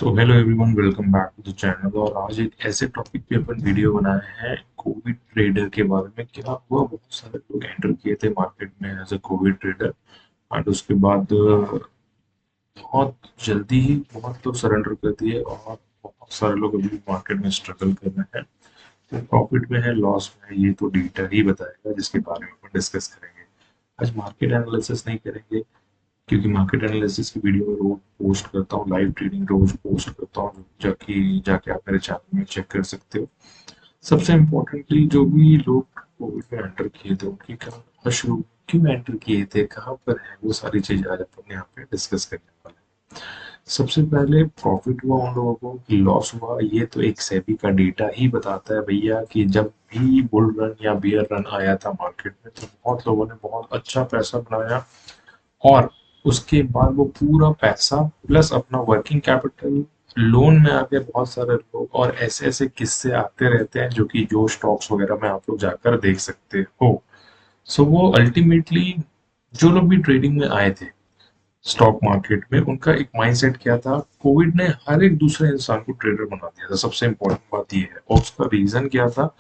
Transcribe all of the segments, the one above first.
So hello everyone, welcome back to the channel. और आज एक ऐसे टॉपिक पे अपन वीडियो बनाए हैं, कोविड ट्रेडर के बारे में। क्या हुआ, बहुत सारे लोग एंटर किए थे मार्केट में as a COVID trader and उसके बाद बहुत जल्दी ही बहुत लोग सरेंडर कर दिए और बहुत सारे लोग अभी मार्केट में स्ट्रगल कर रहे हैं। तो प्रॉफिट में है, लॉस में है, ये तो डेटा ही बताएगा, जिसके बारे में अपन डिस्कस करेंगे। आज मार्केट एनालिसिस नहीं करेंगे, क्योंकि मार्केट एनालिसिस की वीडियो में रोज पोस्ट करता हूँ, लाइव ट्रेडिंग रोज पोस्ट करता हूँ, जाके आप मेरे चैनल में चेक कर सकते हो। सबसे इम्पोर्टेंटली, जो भी लोग कोविड में एंटर किए थे उनकी कहाँ शुरू, क्यों एंटर किए थे, कहाँ पर है, वो सारी चीजें आज अपन यहाँ पे डिस्कस करने वाले हैं। सबसे पहले प्रॉफिट हुआ उन लोगों को कि लॉस हुआ, ये तो एक सेबी का डेटा ही बताता है भैया कि जब भी बुल रन या बियर रन आया था मार्केट में तो बहुत लोगों ने बहुत अच्छा पैसा बनाया, और उसके बाद वो पूरा पैसा प्लस अपना वर्किंग कैपिटल लोन में आके बहुत सारे लोग, और ऐसे ऐसे किस्से आते रहते हैं जो कि जो स्टॉक्स वगैरह में आप लोग जाकर देख सकते हो। सो वो अल्टीमेटली जो लोग भी ट्रेडिंग में आए थे स्टॉक मार्केट में, उनका एक माइंडसेट क्या था, कोविड ने हर एक दूसरे इंसान को ट्रेडर बना दिया था। सबसे इंपॉर्टेंट बात ये है, और उसका रीजन क्या था,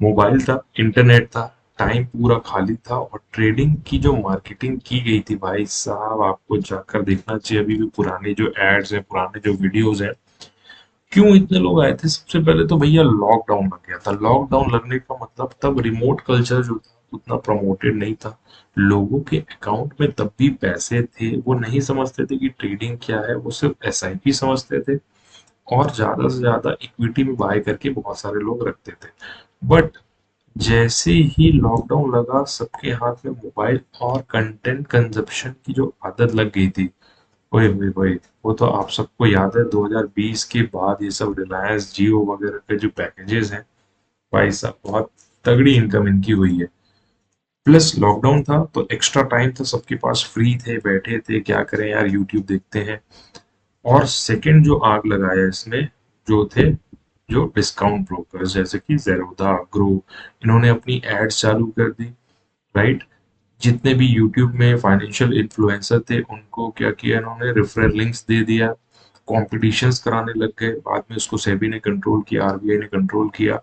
मोबाइल था, इंटरनेट था, टाइम पूरा खाली था, और ट्रेडिंग की जो मार्केटिंग की गई थी भाई साहब, आपको जाकर देखना चाहिए। अभी भी पुराने जो एड्स हैं, पुराने जो वीडियोस हैं, क्यों इतने लोग आए थे। सबसे पहले तो भैया लॉकडाउन लग गया था। लॉकडाउन लगने का मतलब, तब रिमोट कल्चर जो था उतना प्रमोटेड नहीं था, लोगों के अकाउंट में तब भी पैसे थे, वो नहीं समझते थे कि ट्रेडिंग क्या है, वो सिर्फ एसआईपी समझते थे, और ज्यादा से ज्यादा इक्विटी में बाय करके बहुत सारे लोग रखते थे। बट जैसे ही लॉकडाउन लगा, सबके हाथ में मोबाइल और कंटेंट कंजप्शन की जो आदत लग गई थी, ओए होए होए, वो तो आप सबको याद है 2020 के बाद ये सब रिलायंस जियो वगैरह के जो पैकेजेस हैं, भाई साहब बहुत तगड़ी इनकम इनकी हुई है। प्लस लॉकडाउन था तो एक्स्ट्रा टाइम था, सबके पास फ्री थे, बैठे थे, क्या करें यार, यूट्यूब देखते हैं। और सेकंड जो आग लगाया इसमें, जो थे जो डिस्काउंट ब्रोकर्स जैसे कि जेरोधा, ग्रो, इन्होंने अपनी एड्स चालू कर दी, राइट। जितने भी यूट्यूब में फाइनेंशियल इन्फ्लुएंसर थे उनको क्या किया इन्होंने, रेफरल लिंक्स दे दिया, कॉम्पिटिशन्स कराने लग गए। बाद में उसको सेबी ने कंट्रोल किया, आरबीआई ने कंट्रोल किया।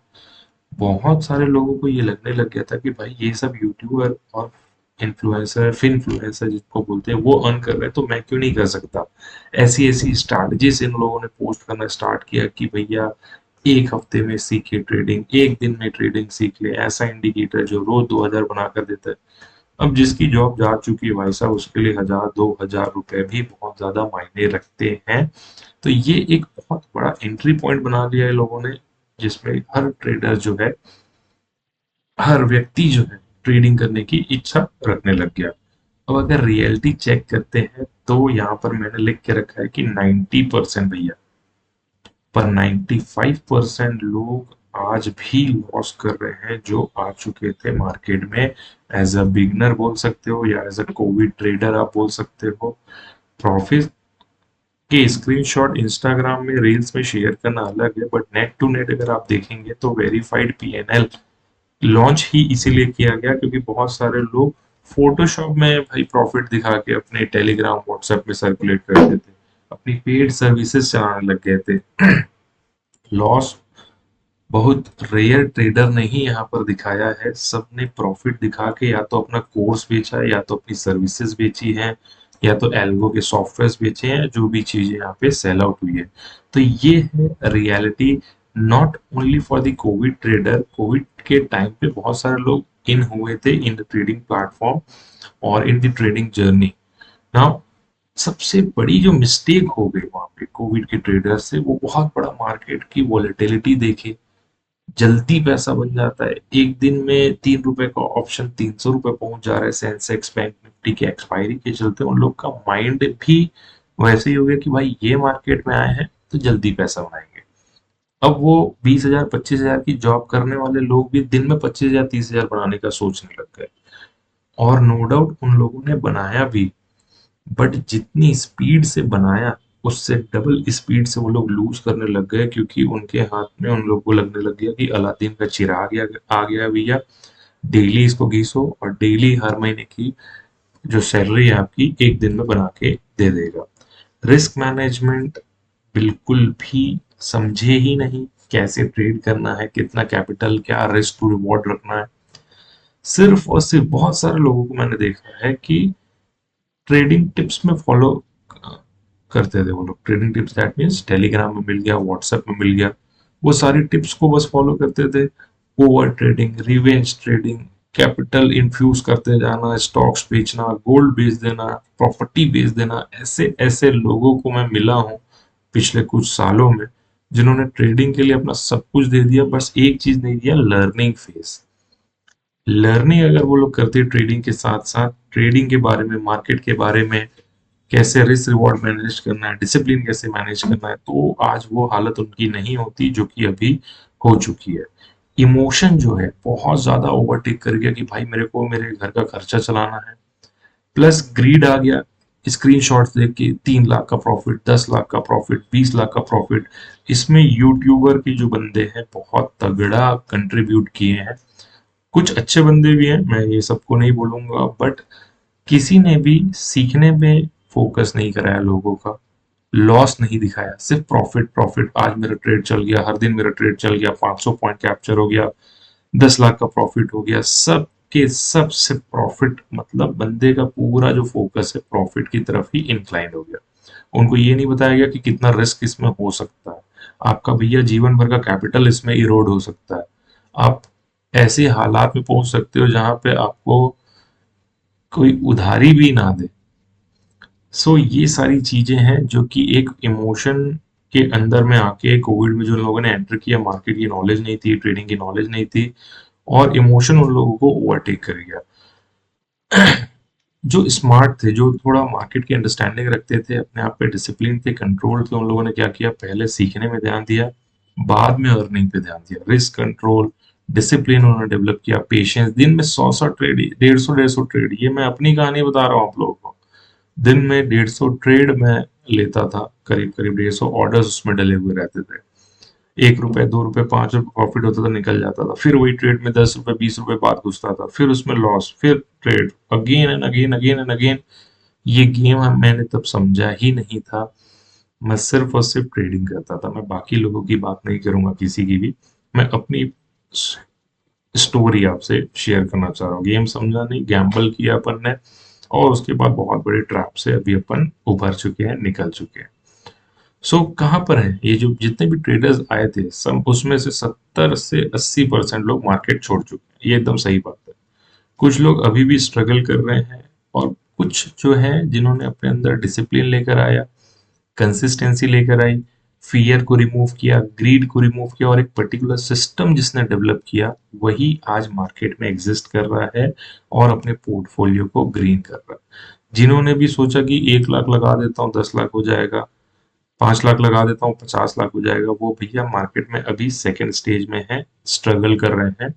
बहुत सारे लोगों को ये लगने लग गया था कि भाई ये सब यूट्यूबर और इन्फ्लुएंसर, फिर इन्फ्लुएंसर जिसको बोलते हैं, वो अर्न कर रहे हैं तो मैं क्यों नहीं कर सकता। ऐसी ऐसी स्ट्रैटेजीज इन लोगों ने पोस्ट करना स्टार्ट किया कि भैया एक हफ्ते में सीखे ट्रेडिंग, एक दिन में ट्रेडिंग सीख ले, ऐसा इंडिकेटर जो रोज 2000 बना कर देता है। अब जिसकी जॉब जा चुकी है भाई साहब, उसके लिए 1000 2000 रुपए भी बहुत ज्यादा मायने रखते हैं। तो ये एक बहुत बड़ा एंट्री पॉइंट बना लिया है लोगों ने, जिसमें हर ट्रेडर जो है, हर व्यक्ति जो है, ट्रेडिंग करने की इच्छा रखने लग गया। अब अगर रियलिटी चेक करते हैं तो यहाँ पर मैंने लिख के रखा है कि 90% भैया, पर 95% लोग आज भी लॉस कर रहे हैं, जो आ चुके थे मार्केट में एज अ बिगनर बोल सकते हो, या एज अ कोविड ट्रेडर आप बोल सकते हो। प्रॉफिट के स्क्रीनशॉट इंस्टाग्राम में रील्स में शेयर करना अलग है, बट नेट टू नेट अगर आप देखेंगे तो वेरीफाइड पीएनएल लॉन्च ही इसीलिए किया गया क्योंकि बहुत सारे लोग फोटोशॉप में भाई प्रॉफिट दिखा के अपने टेलीग्राम व्हाट्सएप में सर्कुलेट करते थे, अपनी पेड सर्विसेज चलाने लग गए थे। लॉस बहुत रेयर ट्रेडर ने ही यहाँ पर दिखाया है, सबने प्रॉफिट दिखा के या तो अपना कोर्स बेचा है, या तो अपनी सर्विसेज बेची है, या तो एल्गो के सॉफ्टवेयर बेचे हैं, जो भी चीजें यहाँ पे सेल आउट हुई है। तो ये है reality, not only for the Covid trader. Covid के टाइम पे बहुत सारे लोग इन हुए थे इन द ट्रेडिंग प्लेटफॉर्म और in the trading journey. Now सबसे बड़ी जो मिस्टेक हो गई वहां पे कोविड के ट्रेडर से, वो बहुत बड़ा मार्केट की वॉलेटिलिटी देखे, जल्दी पैसा बन जाता है। एक दिन में 3 रुपए का ऑप्शन 300 रुपए पहुंच जा रहा है सेंसेक्स बैंक निफ्टी के एक्सपायरी के चलते। उन लोग का माइंड भी वैसे ही हो गया कि भाई ये मार्केट में आए हैं तो जल्दी पैसा बनाएंगे। अब वो 20,000 25,000 की जॉब करने वाले लोग भी दिन में 25,000 30,000 बनाने का सोचने लग गए। और नो डाउट उन लोगों ने बनाया भी, बट जितनी स्पीड से बनाया उससे डबल स्पीड से वो लोग लूज करने लग गए, क्योंकि उनके हाथ में, उन लोगों को लगने लग गया कि अलादीन का चिराग आ गया भैया, डेली इसको घिसो और डेली हर महीने की जो सैलरी है आपकी एक दिन में बना के दे देगा। रिस्क मैनेजमेंट बिल्कुल भी समझे ही नहीं कैसे ट्रेड करना है, कितना कैपिटल, क्या रिस्क टू रिवॉर्ड रखना है। सिर्फ और सिर्फ बहुत सारे लोगों को मैंने देखा है कि ट्रेडिंग टिप्स में फॉलो करते थे वो लोग। Trading tips that means Telegram में मिल गया, व्हाट्सएप में मिल गया, वो सारी टिप्स को बस फॉलो करते थे। Over trading, revenge trading, capital infuse करते जाना, स्टॉक्स बेचना, गोल्ड बेच देना, प्रॉपर्टी बेच देना, ऐसे ऐसे लोगों को मैं मिला हूँ पिछले कुछ सालों में, जिन्होंने ट्रेडिंग के लिए अपना सब कुछ दे दिया, बस एक चीज नहीं दिया, लर्निंग फेज। लर्निंग अगर वो लोग करते ट्रेडिंग के साथ साथ, ट्रेडिंग के बारे में, मार्केट के बारे में, कैसे रिस्क रिवॉर्ड मैनेज करना है, डिसिप्लिन कैसे मैनेज करना है, तो आज वो हालत उनकी नहीं होती जो कि अभी हो चुकी है। इमोशन जो है बहुत ज्यादा ओवरटेक कर गया कि भाई मेरे को मेरे घर का खर्चा चलाना है, प्लस ग्रीड आ गया। स्क्रीनशॉट्स देख के 3 लाख का प्रॉफिट, 10 लाख का प्रॉफिट, 20 लाख का प्रॉफिट। इसमें यूट्यूबर के जो बंदे हैं बहुत तगड़ा कंट्रीब्यूट किए हैं। कुछ अच्छे बंदे भी हैं, मैं ये सबको नहीं बोलूंगा, बट किसी ने भी सीखने में फोकस नहीं कराया लोगों का, लॉस नहीं दिखाया, सिर्फ प्रॉफिट प्रॉफिट। आज मेरा ट्रेड चल गया, हर दिन मेरा ट्रेड चल गया, 500 पॉइंट कैप्चर हो गया, 10 लाख का प्रॉफिट हो गया, सब के सब सिर्फ प्रॉफिट। मतलब बंदे का पूरा जो फोकस है प्रॉफिट की तरफ ही इंक्लाइंड हो गया। उनको ये नहीं बताया गया कि कितना रिस्क इसमें हो सकता है, आपका भैया जीवन भर का कैपिटल इसमें इरोड हो सकता है, आप ऐसे हालात में पहुंच सकते हो जहां पे आपको कोई उधारी भी ना दे। सो ये सारी चीजें हैं जो कि एक इमोशन के अंदर में आके, कोविड में जो लोगों ने एंटर किया, मार्केट की नॉलेज नहीं थी, ट्रेडिंग की नॉलेज नहीं थी, और इमोशन उन लोगों को ओवरटेक कर गया। जो स्मार्ट थे, जो थोड़ा मार्केट की अंडरस्टैंडिंग रखते थे, अपने आप पे डिसिप्लिन थे, कंट्रोल थे, उन लोगों ने क्या किया, पहले सीखने में ध्यान दिया, बाद में अर्निंग पे ध्यान दिया। रिस्क कंट्रोल, डिसिप्लिन उन्होंने डेवलप किया, पेशेंस। दिन में 100 ट्रेड, 150 ट्रेड, ये मैं अपनी कहानी बता रहा हूँ आप लोगों को। दिन में 150 ट्रेड मैं लेता था, करीब करीब 150 ऑर्डर्स उसमें डले हुए रहते थे। 1 रुपए, 2 रुपए, 5 रुपए प्रॉफिट होता था, निकल जाता था, फिर वही ट्रेड में 10 रुपए, 20 रुपए बाद घुसता था, फिर उसमें लॉस, फिर trade, again and again, again and again. ये गेम हम मैंने तब समझा ही नहीं था। मैं सिर्फ और सिर्फ ट्रेडिंग करता था। मैं बाकी लोगों की बात नहीं करूंगा, किसी की भी। मैं अपनी स्टोरी आपसे शेयर करना चाह रहा हूँ। गेम समझा नहीं, गैम्बल किया अपन ने, और उसके बाद बहुत बड़े ट्रैप से अभी अपन उभर चुके हैं, निकल चुके हैं। कहाँ पर है ये, जो जितने भी ट्रेडर्स आए थे, सब उसमें से 70 से 80% लोग मार्केट छोड़ चुके हैं, ये एकदम सही बात है। कुछ लोग अभी भी स्ट्रगल कर रहे हैं, और कुछ जो है जिन्होंने अपने अंदर डिसिप्लिन लेकर आया, कंसिस्टेंसी लेकर आई, फियर को रिमूव किया, ग्रीड को रिमूव किया, और एक पर्टिकुलर सिस्टम जिसने डेवलप किया, वही आज मार्केट में एग्जिस्ट कर रहा है और अपने पोर्टफोलियो को ग्रीन कर रहा है। जिन्होंने भी सोचा कि 1 लाख लगा देता हूँ 10 लाख हो जाएगा, 5 लाख लगा देता हूँ 50 लाख हो जाएगा, वो भैया मार्केट में अभी सेकेंड स्टेज में है, स्ट्रगल कर रहे हैं।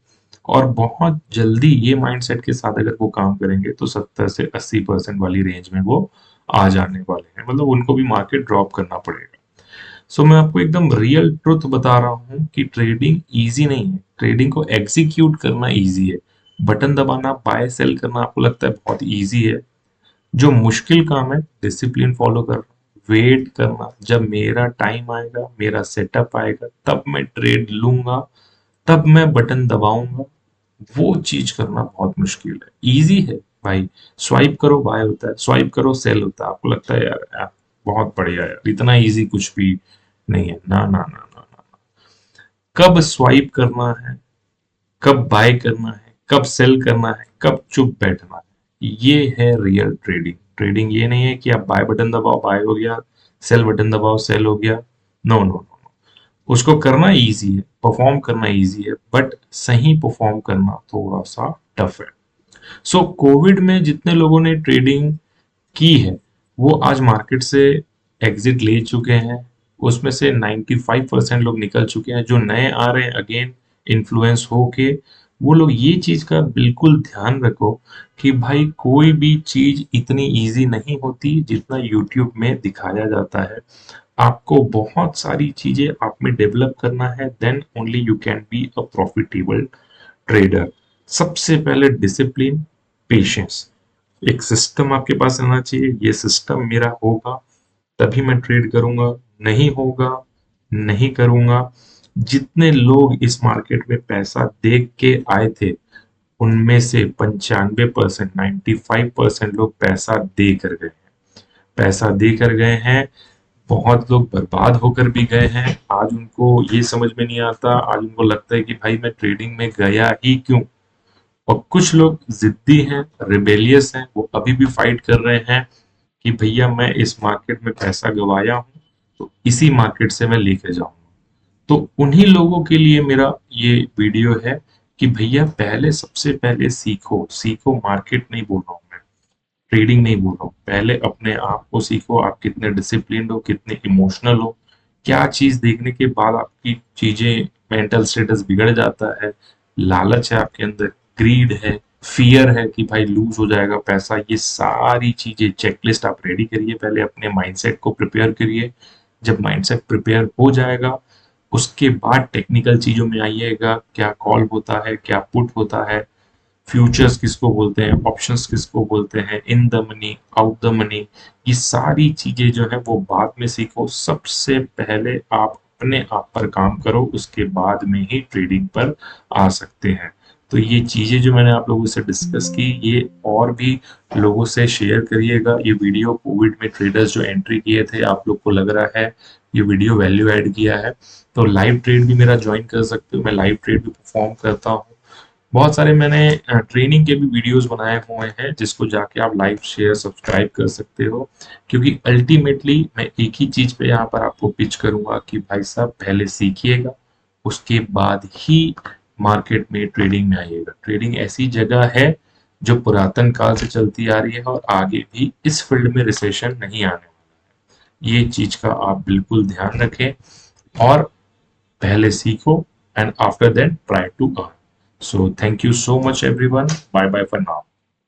और बहुत जल्दी ये माइंडसेट के साथ अगर वो काम करेंगे तो 70 से 80% वाली रेंज में वो आ जाने वाले हैं। मतलब उनको भी मार्केट ड्रॉप करना पड़ेगा। मैं आपको एकदम रियल ट्रुथ बता रहा हूँ कि ट्रेडिंग इजी नहीं है, ट्रेडिंग को एग्जीक्यूट करना इजी है। बटन दबाना, बाय सेल करना आपको लगता है बहुत इजी है। जो मुश्किल काम है, डिसिप्लिन फॉलो करना, वेट करना, जब मेरा टाइम आएगा, मेरा सेटअप आएगा, तब मैं ट्रेड लूंगा, तब मैं बटन दबाऊंगा, वो चीज करना बहुत मुश्किल है। इजी है भाई, स्वाइप करो बाय होता है, स्वाइप करो सेल होता है। आपको लगता है यार बहुत बढ़िया यार, इतना इजी कुछ भी नहीं है। ना ना ना ना ना। कब स्वाइप करना है, कब बाय करना है, कब सेल करना है, कब चुप बैठना है, ये है रियल ट्रेडिंग। ट्रेडिंग ये नहीं है कि आप बाय बटन दबाओ बाय हो गया, सेल बटन दबाओ सेल हो गया। No no no. उसको करना इजी है, परफॉर्म करना इजी है, बट सही परफॉर्म करना थोड़ा सा टफ है। कोविड में जितने लोगों ने ट्रेडिंग की है, वो आज मार्केट से एग्जिट ले चुके हैं। उसमें से 95% लोग निकल चुके हैं। जो नए आ रहे हैं अगेन इन्फ्लुएंस होके, वो लोग ये चीज का बिल्कुल ध्यान रखो कि भाई कोई भी चीज इतनी इजी नहीं होती जितना यूट्यूब में दिखाया जाता है। आपको बहुत सारी चीजें आप में डेवलप करना है, then only you can be a profitable trader. सबसे पहले डिसिप्लिन, पेशेंस, एक सिस्टम आपके पास रहना चाहिए। ये सिस्टम मेरा होगा तभी मैं ट्रेड करूंगा, नहीं होगा, नहीं करूंगा। जितने लोग इस मार्केट में पैसा देख के आए थे, उनमें से 95%, 95% लोग पैसा दे कर गए हैं। पैसा दे कर गए हैं। बहुत लोग बर्बाद होकर भी गए हैं। आज उनको ये समझ में नहीं आता, आज उनको लगता है कि भाई मैं ट्रेडिंग में गया ही क्यों। और कुछ लोग जिद्दी हैं, रिबेलियस हैं, वो अभी भी फाइट कर रहे हैं कि भैया मैं इस मार्केट में पैसा गवाया हूं, तो इसी मार्केट से मैं लेके जाऊंगा। तो उन्हीं लोगों के लिए मेरा ये वीडियो है कि भैया पहले, सबसे पहले सीखो। सीखो, मार्केट नहीं बोल रहा हूं मैं, ट्रेडिंग नहीं बोल रहा हूँ। पहले अपने आप को सीखो, आप कितने डिसिप्लिन्ड हो, कितने इमोशनल हो। क्या चीज देखने के बाद आपकी चीजें, मेंटल स्टेटस बिगड़ जाता है। लालच है आपके अंदर, ग्रीड है, फियर है कि भाई लूज हो जाएगा पैसा। ये सारी चीजें, चेकलिस्ट आप रेडी करिए, पहले अपने माइंडसेट को प्रिपेयर करिए। जब माइंडसेट प्रिपेयर हो जाएगा, उसके बाद टेक्निकल चीजों में आइएगा। क्या कॉल होता है, क्या पुट होता है, फ्यूचर्स किसको बोलते हैं, ऑप्शंस किसको बोलते हैं, in the money, out the money. ये सारी चीजें जो है वो बाद में सीखो। सबसे पहले आप अपने आप पर काम करो, उसके बाद में ही ट्रेडिंग पर आ सकते हैं। तो ये चीजें जो मैंने आप लोगों से डिस्कस की, ये और भी लोगों से शेयर करिएगा। ये वीडियो कोविड में ट्रेडर्स जो एंट्री किए थे, आप लोग को लग रहा है ये वीडियो वैल्यू ऐड किया है, तो लाइव ट्रेड भी मेरा ज्वाइन कर सकते हो। मैं लाइव ट्रेड भी परफॉर्म करता हूँ। बहुत सारे मैंने ट्रेनिंग के भी वीडियोस बनाए हुए हैं, जिसको जाके आप लाइक शेयर सब्सक्राइब कर सकते हो। क्योंकि अल्टीमेटली मैं एक ही चीज पे यहाँ पर आपको पिच करूंगा कि भाई साहब पहले सीखिएगा, उसके बाद ही मार्केट में ट्रेडिंग में आइएगा। ट्रेडिंग ऐसी जगह है जो पुरातन काल से चलती आ रही है, और आगे भी इस फील्ड में रिसेशन नहीं आने वाला है। ये चीज का आप बिल्कुल ध्यान रखें, और पहले सीखो, and after that try to earn. So thank you so much everyone. Bye bye for now.